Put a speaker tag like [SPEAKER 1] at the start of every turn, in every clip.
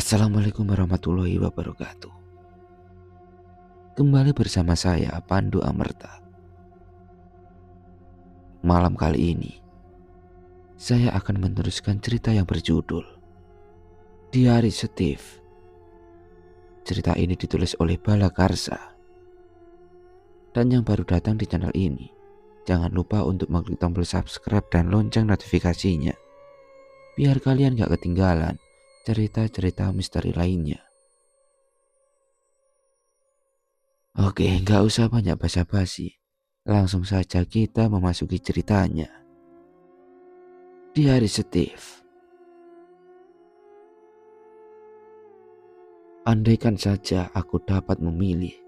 [SPEAKER 1] Assalamualaikum warahmatullahi wabarakatuh. Kembali bersama saya Pandu Amerta. Malam kali ini saya akan meneruskan cerita yang berjudul Diari Steve. Cerita ini ditulis oleh Bala Karsa. Dan yang baru datang di channel ini, jangan lupa untuk mengklik tombol subscribe dan lonceng notifikasinya, biar kalian gak ketinggalan cerita-cerita misteri lainnya. Oke, gak usah banyak basa-basi. Langsung saja kita memasuki ceritanya. Diari Steve. Andaikan saja aku dapat memilih,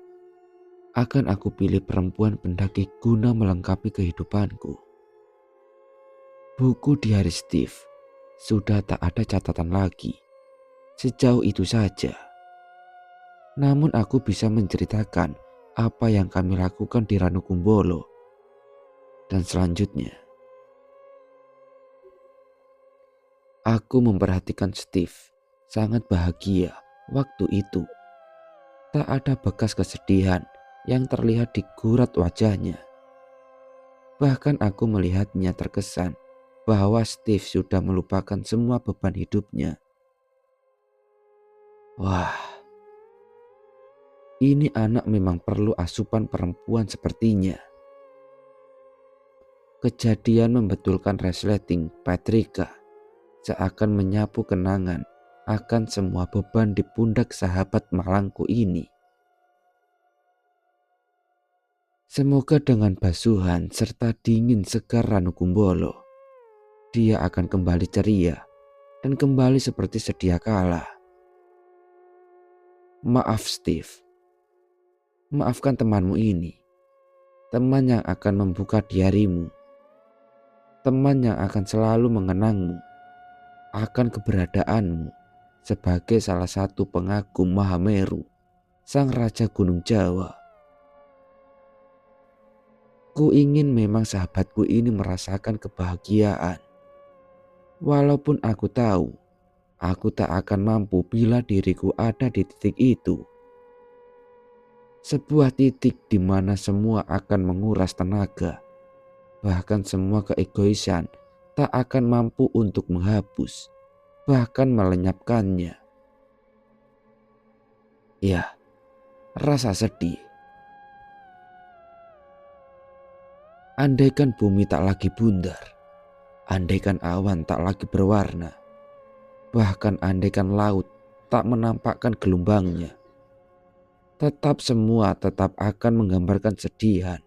[SPEAKER 1] akan aku pilih perempuan pendaki guna melengkapi kehidupanku. Buku Diari Steve sudah tak ada catatan lagi. Sejauh itu saja. Namun aku bisa menceritakan apa yang kami lakukan di Ranukumbolo. Dan selanjutnya, aku memperhatikan Steve sangat bahagia waktu itu. Tak ada bekas kesedihan yang terlihat di gurat wajahnya. Bahkan aku melihatnya terkesan bahwa Steve sudah melupakan semua beban hidupnya. Wah, ini anak memang perlu asupan perempuan sepertinya. Kejadian membetulkan resleting Patrika seakan menyapu kenangan akan semua beban di pundak sahabat malangku ini. Semoga dengan basuhan serta dingin segar Ranukumbolo, dia akan kembali ceria dan kembali seperti sedia kala. Maaf Steve, maafkan temanmu ini, teman yang akan membuka diarimu, teman yang akan selalu mengenangmu, akan keberadaanmu sebagai salah satu pengagum Mahameru, sang raja Gunung Jawa. Ku ingin memang sahabatku ini merasakan kebahagiaan. Walaupun aku tahu, aku tak akan mampu bila diriku ada di titik itu. Sebuah titik di mana semua akan menguras tenaga. Bahkan semua keegoisan tak akan mampu untuk menghapus, bahkan melenyapkannya. Ya, rasa sedih. Andaikan bumi tak lagi bundar, andaikan awan tak lagi berwarna, bahkan andaikan laut tak menampakkan gelombangnya, tetap semua tetap akan menggambarkan sedihan.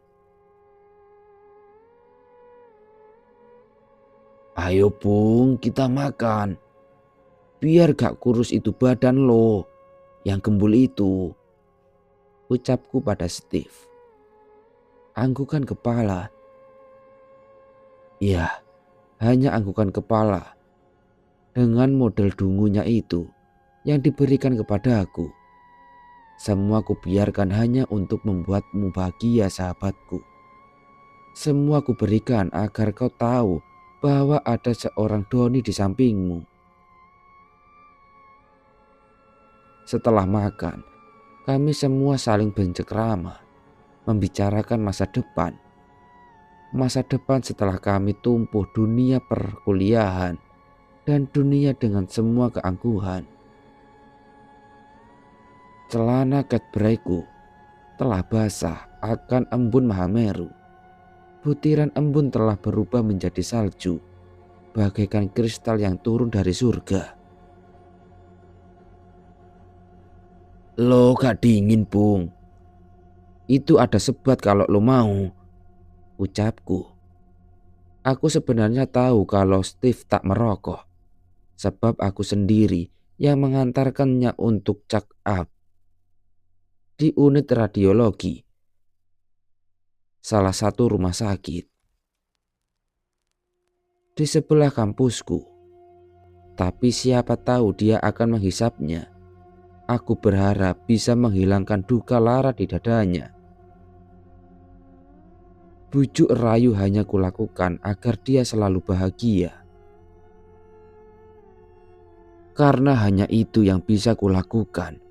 [SPEAKER 1] Ayo Bung, kita makan. Biar gak kurus itu badan lo, yang gembul itu, ucapku pada Steve. Anggukan kepala. Ya, hanya anggukan kepala. Dengan model dungunya itu yang diberikan kepadaku. Semua kubiarkan hanya untuk membuatmu bahagia sahabatku. Semua kuberikan agar kau tahu bahwa ada seorang Doni di sampingmu. Setelah makan, kami semua saling bercengkrama, membicarakan masa depan. Masa depan setelah kami tumbuh dunia perkuliahan dan dunia dengan semua keangkuhan. Celana Cadburyku telah basah akan embun Mahameru. Butiran embun telah berubah menjadi salju, bagaikan kristal yang turun dari surga. Lo gak dingin Bung? Itu ada sebat kalau lo mau, ucapku. Aku sebenarnya tahu kalau Steve tak merokok, sebab aku sendiri yang mengantarkannya untuk check up di unit radiologi salah satu rumah sakit di sebelah kampusku. Tapi siapa tahu dia akan menghisapnya. Aku berharap bisa menghilangkan duka lara di dadanya. Bujuk rayu hanya kulakukan agar dia selalu bahagia. karena hanya itu yang bisa kulakukan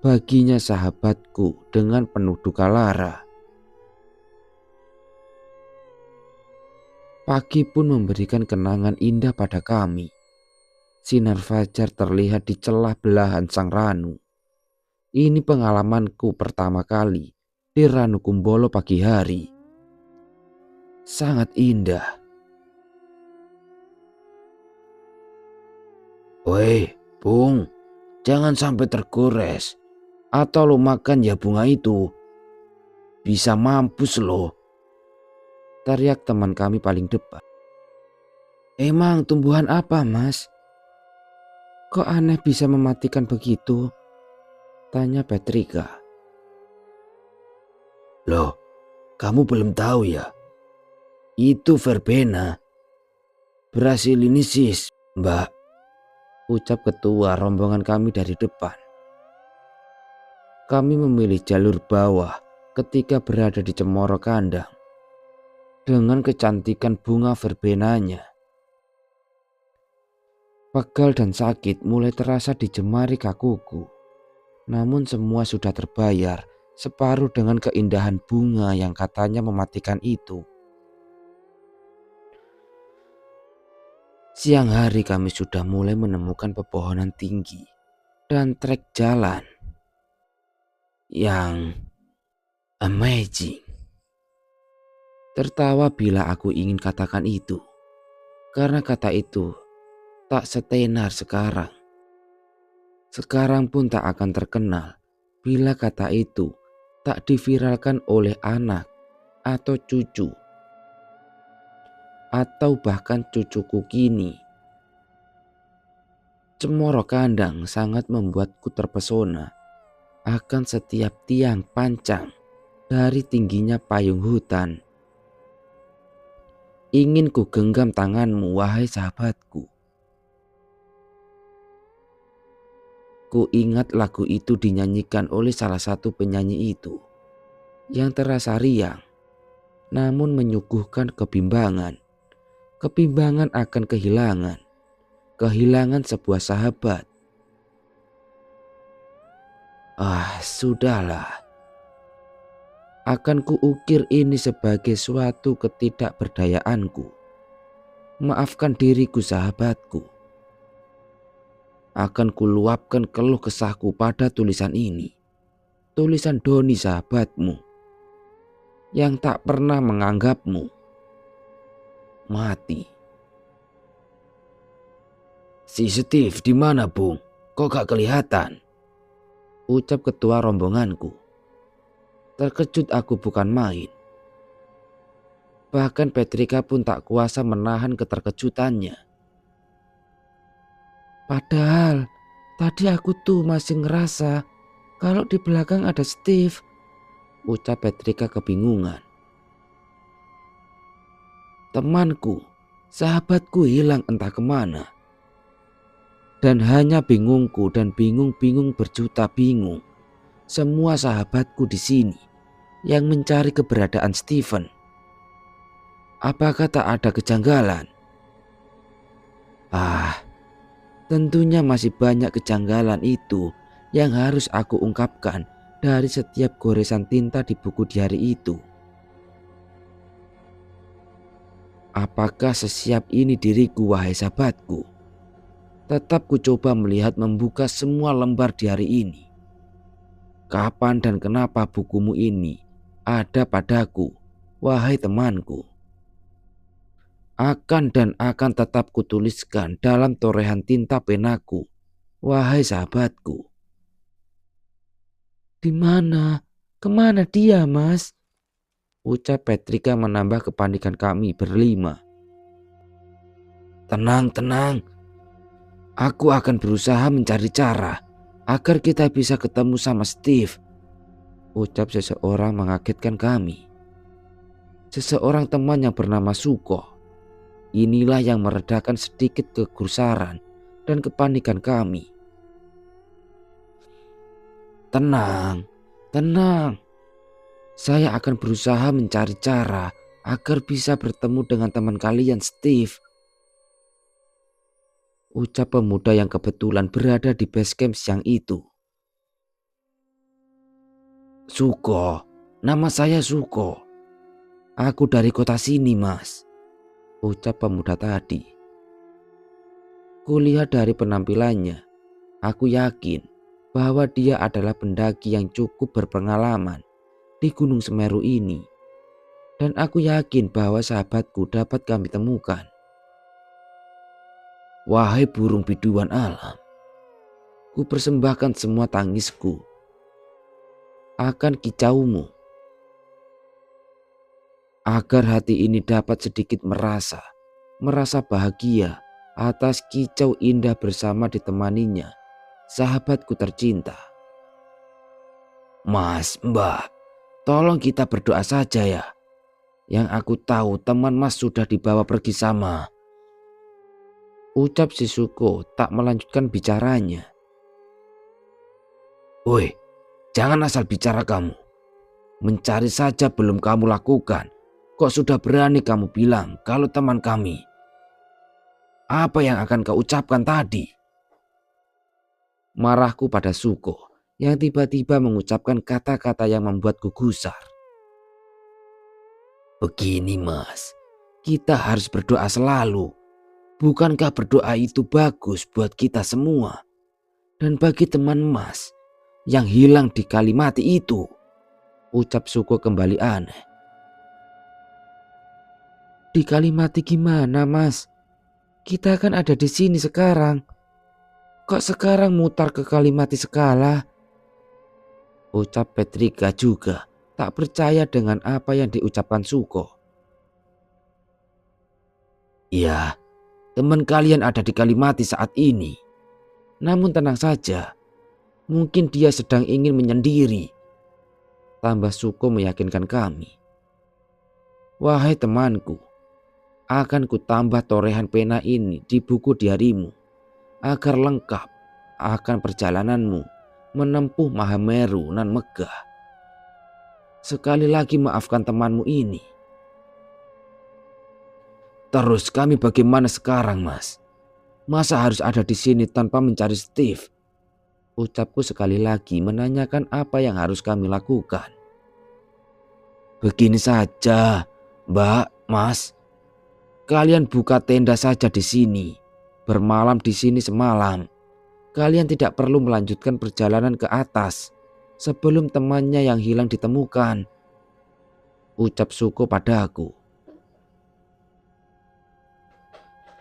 [SPEAKER 1] baginya sahabatku dengan penuh duka lara. Pagi pun memberikan kenangan indah pada kami. Sinar fajar terlihat di celah belahan sang ranu. Ini pengalamanku pertama kali di Ranu Kumbolo pagi hari. Sangat indah. Woi, Bung, jangan sampai tergores. Atau lo makan ya bunga itu. Bisa mampus lo. Teriak teman kami paling depan. Emang tumbuhan apa, Mas? Kok aneh bisa mematikan begitu? Tanya Petrika. Loh, kamu belum tahu ya? Itu verbena. Brasilinisis, Mbak. Ucap ketua rombongan kami dari depan. Kami memilih jalur bawah ketika berada di Cemoro Kandang. Dengan kecantikan bunga verbenanya. Pegal dan sakit mulai terasa di jemari kakuku. Namun semua sudah terbayar separuh dengan keindahan bunga yang katanya mematikan itu. Siang hari kami sudah mulai menemukan pepohonan tinggi dan trek jalan yang amazing. Tertawa bila aku ingin katakan itu, karena kata itu tak setenar sekarang. Sekarang pun tak akan terkenal bila kata itu tak diviralkan oleh anak atau cucu. Atau bahkan cucuku kini. Cemoro Kandang sangat membuatku terpesona akan setiap tiang pancang dari tingginya payung hutan. Ingin ku genggam tanganmu, wahai sahabatku. Ku ingat lagu itu dinyanyikan oleh salah satu penyanyi itu yang terasa riang namun menyuguhkan kebimbangan. Kebimbangan akan kehilangan sebuah sahabat. Sudahlah. Akan kuukir ini sebagai suatu ketidakberdayaanku. Maafkan diriku sahabatku. Akan kuluapkan keluh kesahku pada tulisan ini. Tulisan Doni sahabatmu yang tak pernah menganggapmu mati. Si Steve di mana, Bung? Kok gak kelihatan? Ucap ketua rombonganku. Terkejut aku bukan main. Bahkan Petrika pun tak kuasa menahan keterkejutannya. Padahal tadi aku tuh masih ngerasa kalau di belakang ada Steve. Ucap Petrika kebingungan. Temanku, sahabatku hilang entah kemana. Dan hanya bingungku dan bingung-bingung berjuta bingung. Semua sahabatku di sini yang mencari keberadaan Stephen. Apakah tak ada kejanggalan? Tentunya masih banyak kejanggalan itu yang harus aku ungkapkan dari setiap goresan tinta di buku di hari itu. Apakah sesiap ini diriku, wahai sahabatku? Tetap ku coba melihat membuka semua lembar di hari ini. Kapan dan kenapa bukumu ini ada padaku, wahai temanku? Akan dan akan tetap kutuliskan dalam torehan tinta penaku, wahai sahabatku. Di mana? Kemana dia, Mas? Ucap Petrika menambah kepanikan kami berlima. Tenang. Aku akan berusaha mencari cara agar kita bisa ketemu sama Steve. Ucap seseorang mengagetkan kami. Seseorang teman yang bernama Suko. Inilah yang meredakan sedikit kegusaran dan kepanikan kami. Tenang. Saya akan berusaha mencari cara agar bisa bertemu dengan teman kalian, Steve. ucap pemuda yang kebetulan berada di base camp siang itu. Suko, nama saya Suko. Aku dari kota sini, Mas, ucap pemuda tadi. Kulihat dari penampilannya, aku yakin bahwa dia adalah pendaki yang cukup berpengalaman di Gunung Semeru ini. Dan aku yakin bahwa sahabatku dapat kami temukan. Wahai burung biduan alam, ku persembahkan semua tangisku akan kicaumu, agar hati ini dapat sedikit merasa bahagia atas kicau indah bersama ditemaninya sahabatku tercinta. Mas, Mbak, tolong kita berdoa saja ya. Yang aku tahu teman Mas sudah dibawa pergi sama, ucap si Suko tak melanjutkan bicaranya. Woi, jangan asal bicara kamu. Mencari saja belum kamu lakukan. Kok sudah berani kamu bilang kalau teman kami? Apa yang akan kau ucapkan tadi? Marahku pada Suko yang tiba-tiba mengucapkan kata-kata yang membuatku gusar. Begini Mas, kita harus berdoa selalu. Bukankah berdoa itu bagus buat kita semua? Dan bagi teman Mas yang hilang di Kalimati itu, ucap Suko kembali aneh. Di Kalimati gimana Mas? Kita kan ada di sini sekarang. Kok sekarang mutar ke Kalimati segala? Ucap Petrika juga tak percaya dengan apa yang diucapkan Suko. Ya, teman kalian ada di Kalimati saat ini. Namun tenang saja, mungkin dia sedang ingin menyendiri. Tambah Suko meyakinkan kami. Wahai temanku, akan ku tambah torehan pena ini di buku diarimu agar lengkap akan perjalananmu menempuh Mahameru nan megah. Sekali lagi maafkan temanmu ini. Terus kami bagaimana sekarang Mas? Masa harus ada di sini tanpa mencari Steve? Ucapku sekali lagi menanyakan apa yang harus kami lakukan. Begini saja, Mbak, Mas. Kalian buka tenda saja di sini. Bermalam di sini semalam. Kalian tidak perlu melanjutkan perjalanan ke atas sebelum temannya yang hilang ditemukan, ucap Suko padaku.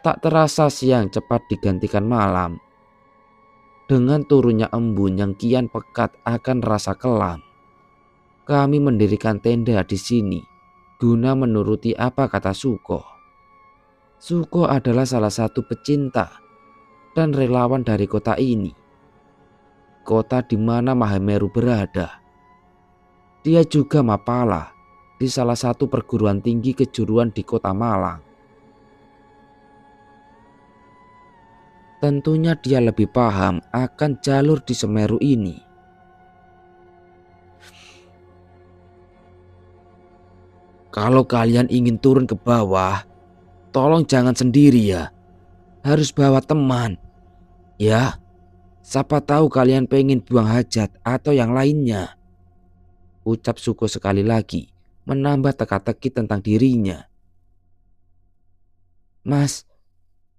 [SPEAKER 1] Tak terasa siang cepat digantikan malam. Dengan turunnya embun yang kian pekat akan rasa kelam, kami mendirikan tenda di sini guna menuruti apa kata Suko. Suko adalah salah satu pecinta dan relawan dari kota ini. Kota di mana Mahameru berada. Dia juga mapala di salah satu perguruan tinggi kejuruan di kota Malang. Tentunya dia lebih paham akan jalur di Semeru ini. Kalau kalian ingin turun ke bawah, tolong jangan sendiri ya. Harus bawa teman. Ya. Siapa tahu kalian pengen buang hajat atau yang lainnya, ucap Suko sekali lagi menambah teka-teki tentang dirinya. Mas,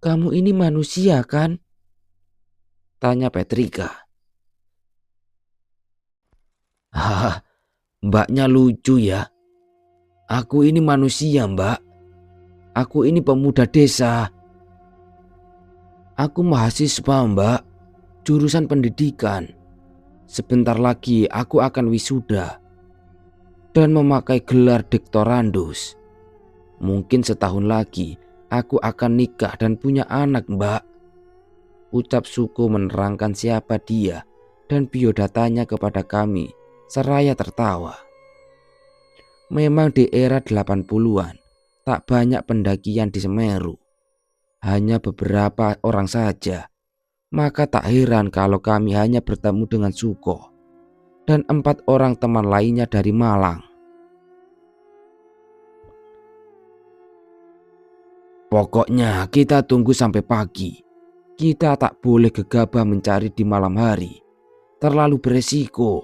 [SPEAKER 1] kamu ini manusia kan? Tanya Petrika. Haha, mbaknya lucu ya. Aku ini manusia mbak. Aku ini pemuda desa. Aku mahasiswa mbak. Jurusan pendidikan. Sebentar lagi aku akan wisuda dan memakai gelar doktorandus. Mungkin setahun lagi aku akan nikah dan punya anak mbak, ucap Suko menerangkan siapa dia dan biodatanya kepada kami seraya tertawa. Memang di era 80-an tak banyak pendakian di Semeru, hanya beberapa orang saja. Maka tak heran kalau kami hanya bertemu dengan Suko dan 4 orang teman lainnya dari Malang. Pokoknya kita tunggu sampai pagi. Kita tak boleh gegabah mencari di malam hari. Terlalu beresiko,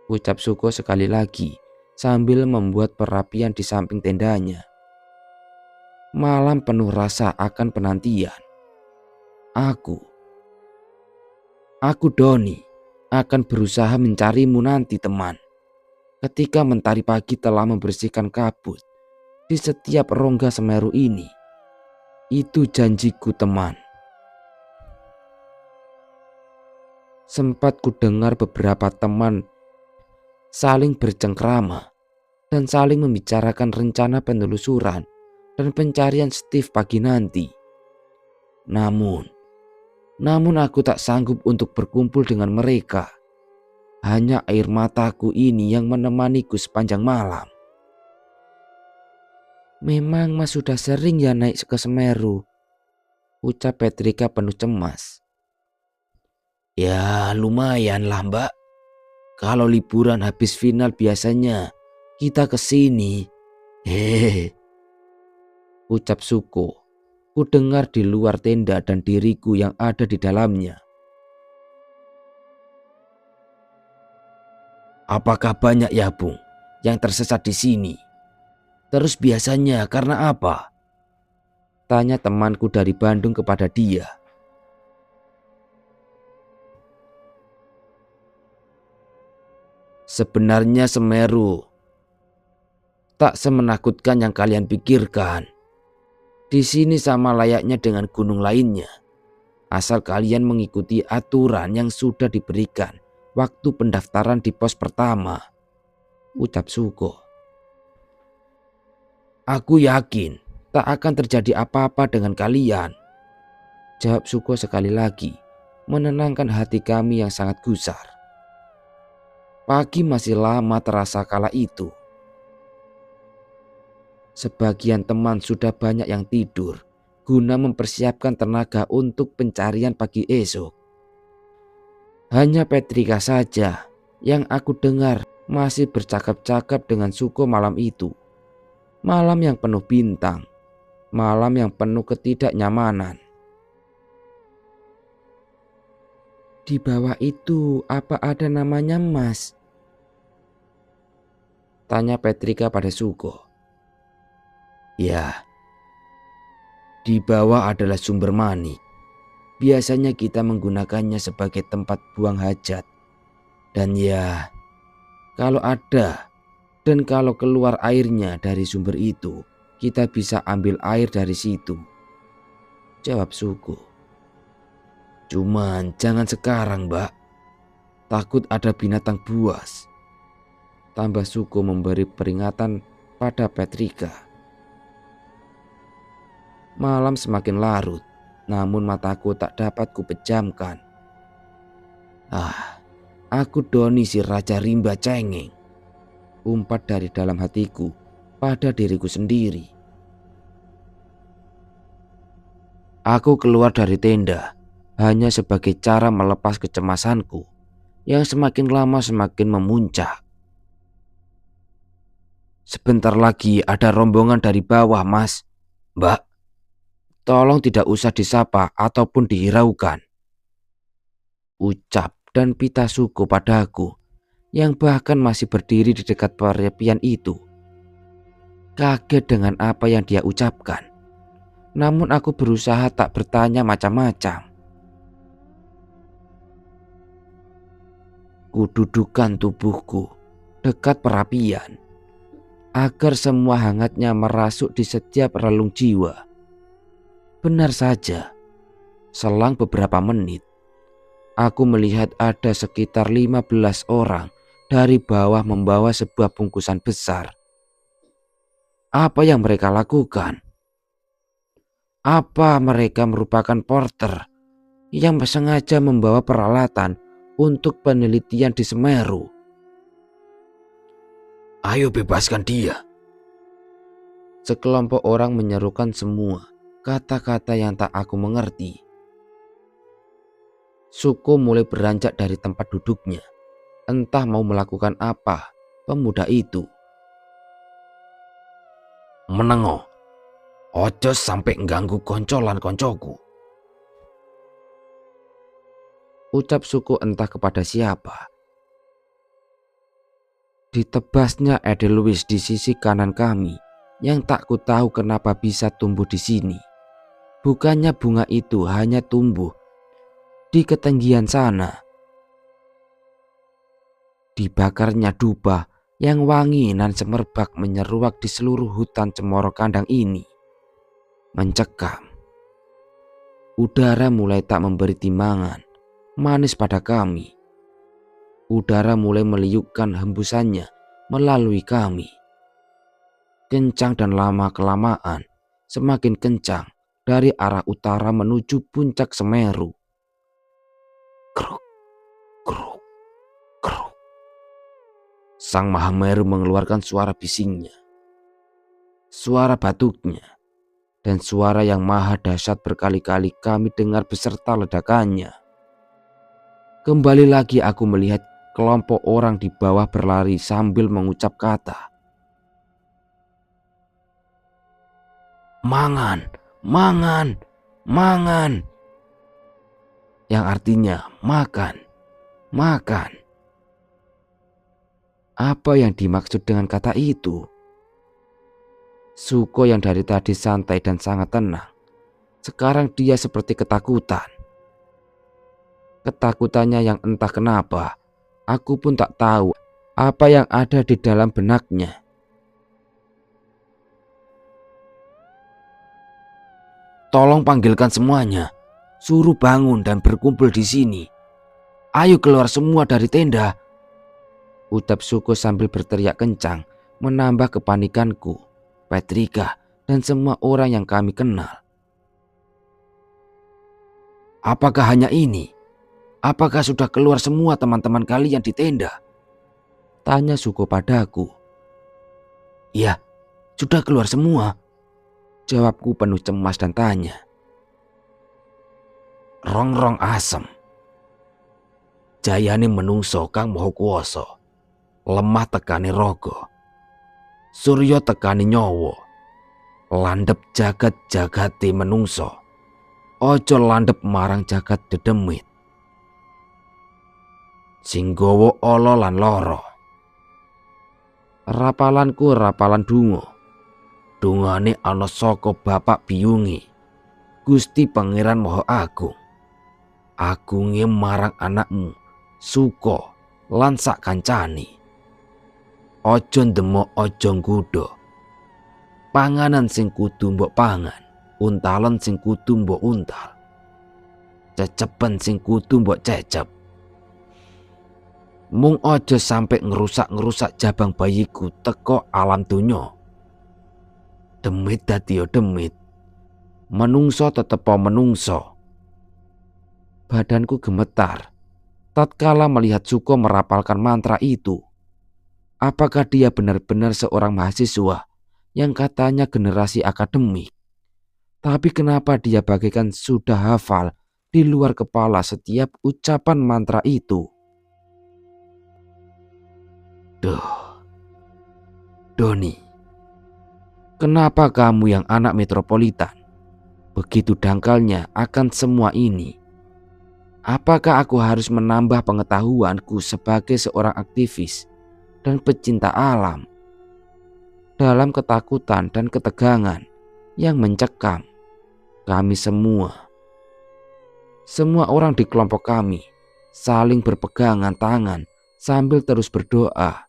[SPEAKER 1] ucap Suko sekali lagi sambil membuat perapian di samping tendanya. Malam penuh rasa akan penantian. Aku Doni, akan berusaha mencarimu nanti teman. Ketika mentari pagi telah membersihkan kabut di setiap rongga Semeru ini. Itu janjiku teman. Sempat ku dengar beberapa teman saling bercengkrama dan saling membicarakan rencana penelusuran dan pencarian Steve pagi nanti. Namun aku tak sanggup untuk berkumpul dengan mereka. Hanya air mataku ini yang menemaniku sepanjang malam. Memang Mas sudah sering ya naik ke Semeru, ucap Petrika penuh cemas. Ya lumayan lah Mbak. Kalau liburan habis final biasanya kita ke sini. Hehehe, ucap Suko. Ku dengar di luar tenda dan diriku yang ada di dalamnya. Apakah banyak ya Bung yang tersesat di sini? Terus biasanya karena apa? Tanya temanku dari Bandung kepada dia. Sebenarnya Semeru tak semenakutkan yang kalian pikirkan. Di sini sama layaknya dengan gunung lainnya. Asal kalian mengikuti aturan yang sudah diberikan waktu pendaftaran di pos pertama, ucap Suko. Aku yakin tak akan terjadi apa-apa dengan kalian, jawab Suko sekali lagi, menenangkan hati kami yang sangat gusar. Pagi masih lama terasa kala itu. Sebagian teman sudah banyak yang tidur guna mempersiapkan tenaga untuk pencarian pagi esok. Hanya Petrika saja yang aku dengar masih bercakap-cakap dengan Suko malam itu. Malam yang penuh bintang, malam yang penuh ketidaknyamanan. Di bawah itu apa ada namanya Mas? Tanya Petrika pada Suko. Ya, di bawah adalah sumber mani. Biasanya kita menggunakannya sebagai tempat buang hajat. Dan ya, kalau ada dan kalau keluar airnya dari sumber itu, kita bisa ambil air dari situ, jawab Suko. Cuman jangan sekarang Mbak, takut ada binatang buas, tambah Suko memberi peringatan pada Petrika. Malam semakin larut, namun mataku tak dapat kupejamkan. Aku Doni si Raja Rimba cengeng, umpat dari dalam hatiku pada diriku sendiri. Aku keluar dari tenda hanya sebagai cara melepas kecemasanku yang semakin lama semakin memuncak. Sebentar lagi ada rombongan dari bawah Mas. Mbak, tolong tidak usah disapa ataupun dihiraukan, ucap dan pita Suko padaku yang bahkan masih berdiri di dekat perapian itu. Kaget dengan apa yang dia ucapkan, namun aku berusaha tak bertanya macam-macam. Kududukan tubuhku dekat perapian agar semua hangatnya merasuk di setiap relung jiwa. Benar saja, selang beberapa menit, aku melihat ada sekitar 15 orang dari bawah membawa sebuah bungkusan besar. Apa yang mereka lakukan? Apa mereka merupakan porter yang sengaja membawa peralatan untuk penelitian di Semeru? Ayo bebaskan dia. Sekelompok orang menyerukan semua kata-kata yang tak aku mengerti. Suko mulai beranjak dari tempat duduknya. Entah mau melakukan apa pemuda itu. Menengo, ojo sampai mengganggu koncolan koncoku, Ucap Suko entah kepada siapa. Ditebasnya Edelweiss di sisi kanan kami yang tak ku tahu kenapa bisa tumbuh di sini. Bukannya bunga itu hanya tumbuh di ketinggian sana. Dibakarnya dupa yang wangi nan semerbak menyeruak di seluruh hutan cemoro kandang ini. Mencekam. Udara mulai tak memberi timbangan manis pada kami. Udara mulai meliukkan hembusannya melalui kami. Kencang dan lama-kelamaan semakin kencang dari arah utara menuju puncak Semeru. Kruk, kruk, kruk. Sang Mahameru mengeluarkan suara bisingnya, suara batuknya, dan suara yang maha dahsyat berkali-kali kami dengar beserta ledakannya. Kembali lagi aku melihat kelompok orang di bawah berlari sambil mengucap kata, "Mangan, mangan, mangan." Yang artinya makan, makan. Apa yang dimaksud dengan kata itu? Suko yang dari tadi santai dan sangat tenang, sekarang dia seperti ketakutan. Ketakutannya yang entah kenapa, aku pun tak tahu apa yang ada di dalam benaknya. "Tolong panggilkan semuanya, suruh bangun dan berkumpul di sini. Ayo keluar semua dari tenda," ucap Suko sambil berteriak kencang, menambah kepanikanku, Petrika, dan semua orang yang kami kenal. "Apakah hanya ini? Apakah sudah keluar semua teman-teman kalian di tenda?" tanya Suko padaku. "Ya, sudah keluar semua," jawabku penuh cemas dan tanya. "Rong-rong asem. Jayane menungso kang maha kuwasa, lemah tekani raga, surya tekani nyawa, landhep jagat jagate menungso, aja landhep marang jagat dedemit. Sing gawa ala lan lara." Rapalanku rapalan donga. Dongane ana saka Bapak Biyunge, Gusti Pangeran Maha Agung. Agunge marang anakmu Suko lan sak kancane. Aja ndemok aja nggodha. Panganan sing kudu mbok pangan, untalan sing kudu mbok untal, cecepen sing kudu mbok cecep. Mung aja sampe ngerusak-ngerusak jabang bayiku teko alam donya. Demit dadi ya demit, menungso tetep menungso. Badanku gemetar tatkala melihat Suko merapalkan mantra itu. Apakah dia benar-benar seorang mahasiswa yang katanya generasi akademik? Tapi kenapa dia bagaikan sudah hafal di luar kepala setiap ucapan mantra itu? Doni, kenapa kamu yang anak metropolitan begitu dangkalnya akan semua ini? Apakah aku harus menambah pengetahuanku sebagai seorang aktivis dan pecinta alam? Dalam ketakutan dan ketegangan yang mencekam kami semua orang di kelompok kami saling berpegangan tangan sambil terus berdoa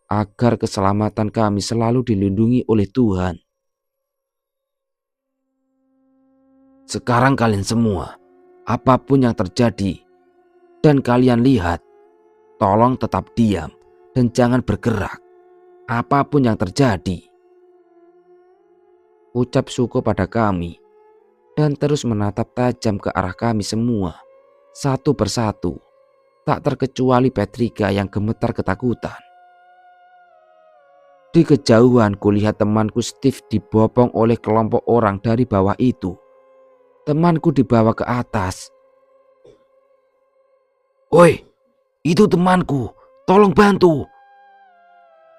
[SPEAKER 1] agar keselamatan kami selalu dilindungi oleh Tuhan. Sekarang kalian semua, apapun yang terjadi dan kalian lihat, tolong tetap diam dan jangan bergerak. Apapun yang terjadi, ucap Suko pada kami dan terus menatap tajam ke arah kami semua, satu persatu, tak terkecuali Petrika yang gemetar ketakutan. Di kejauhan kulihat temanku Steve dibopong oleh kelompok orang dari bawah itu. Temanku dibawa ke atas. "Woi, itu temanku, tolong bantu,"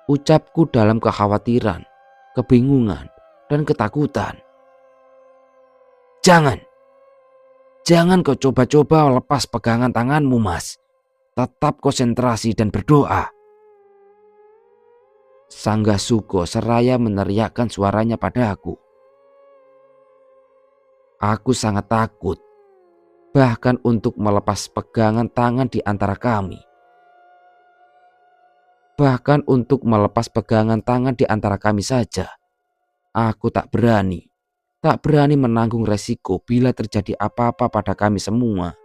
[SPEAKER 1] ucapku dalam kekhawatiran, kebingungan, dan ketakutan. Jangan Jangan kau coba-coba lepas pegangan tanganmu, Mas. Tetap konsentrasi dan berdoa. Sanggah Suko seraya meneriakkan suaranya padaku. Aku sangat takut, bahkan untuk melepas pegangan tangan di antara kami. Bahkan untuk melepas pegangan tangan di antara kami saja, aku tak berani menanggung resiko bila terjadi apa-apa pada kami semua.